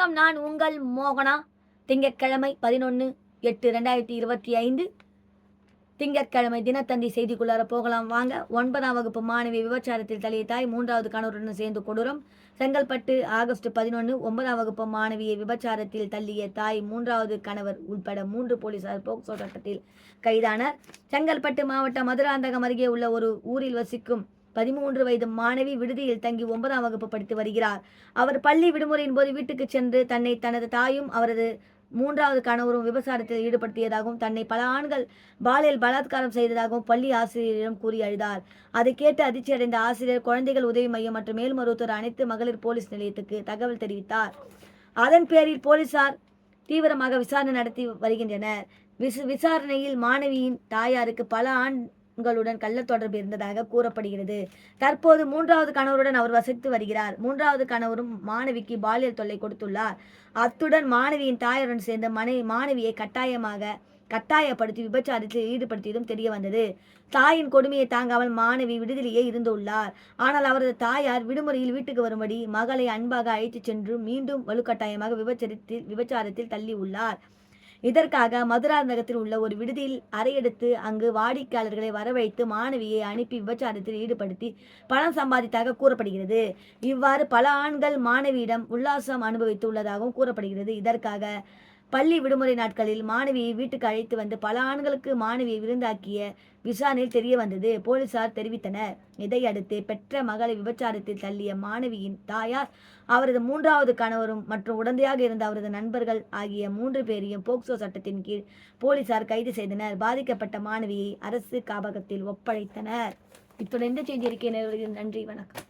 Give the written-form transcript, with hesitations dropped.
வணக்கம், நான் உங்கள் மோகனா. திங்கட்கிழமை 11/8/2025 திங்கட்கிழமை தினத்தந்தி செய்திக்குள்ளார போகலாம் வாங்க. 9ஆம் வகுப்பு மாணவி விபச்சாரத்தில் தள்ளிய தாய் 3வது கணவருடன் சேர்ந்து கொடூரம். செங்கல்பட்டு ஆகஸ்ட் 11 9ஆம் வகுப்பு மாணவியை விபச்சாரத்தில் தள்ளிய தாய் 3வது கணவர் உட்பட 3 போலீசார் போக்சோ சட்டத்தில் கைதானர். செங்கல்பட்டு மாவட்டம் மதுராந்தகம் அருகே உள்ள ஒரு ஊரில் வசிக்கும் 13 வயது மாணவி விடுதியில் தங்கி 9ஆம் வகுப்பு படித்து வருகிறார். அவர் பள்ளி விடுமுறையின் போது வீட்டுக்கு சென்று தன்னை தனது தாயும் அவரது 3வது கணவரும் விபச்சாரத்தில் ஈடுபடுத்தியதாகவும் தன்னை பல ஆண்கள் பாலியல் பலாத்காரம் செய்ததாகவும் பள்ளி ஆசிரியரிடம் கூறி அழுதார். அதை கேட்டு அதிர்ச்சியடைந்த ஆசிரியர் குழந்தைகள் உதவி மையம் மற்றும் மேல்மருவத்தூர் அனைத்து மகளிர் போலீஸ் நிலையத்துக்கு தகவல் தெரிவித்தார். அதன் பேரில் போலீசார் தீவிரமாக விசாரணை நடத்தி வருகின்றனர். விசாரணையில் மாணவியின் தாயாருக்கு பல ஆண்களுடன் கள்ள தொடர்பு இருந்ததாக கூறப்படுகிறது. தற்போது 3வது கணவருடன் அவர் வசித்து வருகிறார். 3வது கணவரும் மாணவிக்கு பாலியல் தொல்லை கொடுத்துள்ளார். அத்துடன் மாணவியின் தாயாருடன் சேர்ந்த மாணவியை கட்டாயப்படுத்தி விபச்சாரத்தில் ஈடுபடுத்தியதும் தெரிய வந்தது. தாயின் கொடுமையை தாங்காமல் மாணவி விடுதலையே இருந்துள்ளார். ஆனால் அவரது தாயார் விடுமுறையில் வீட்டுக்கு வரும்படி மகளை அன்பாக அழைத்து சென்று மீண்டும் வலுக்கட்டாயமாக விபச்சாரத்தில் தள்ளி உள்ளார். இதற்காக மதுராந்தகத்தில் உள்ள ஒரு விடுதியில் அறையெடுத்து அங்கு வாடிக்கையாளர்களை வரவழைத்து மாணவியை அனுப்பி விபச்சாரத்தில் ஈடுபடுத்தி பணம் சம்பாதித்தாக கூறப்படுகிறது. இவ்வாறு பல ஆண்கள் மாணவியிடம் உல்லாசம் அனுபவித்து உள்ளதாகவும் கூறப்படுகிறது. இதற்காக பள்ளி விடுமுறை நாட்களில் மாணவியை வீட்டுக்கு அழைத்து வந்து பல ஆண்களுக்கு மாணவியை விருந்தாக்கிய விசாரணையில் தெரிய வந்தது போலீசார் தெரிவித்தனர். இதையடுத்து பெற்ற மகளை விபச்சாரத்தில் தள்ளிய மாணவியின் தாயார், அவரது 3வது கணவரும் மற்றும் உடந்தையாக இருந்த அவரது நண்பர்கள் ஆகிய 3 பேரையும் போக்சோ சட்டத்தின் கீழ் போலீசார் கைது செய்தனர். பாதிக்கப்பட்ட மாணவியை அரசு காப்பகத்தில் ஒப்படைத்தனர். இத்துடன் இந்த செய்தி அறிக்கை. நன்றி, வணக்கம்.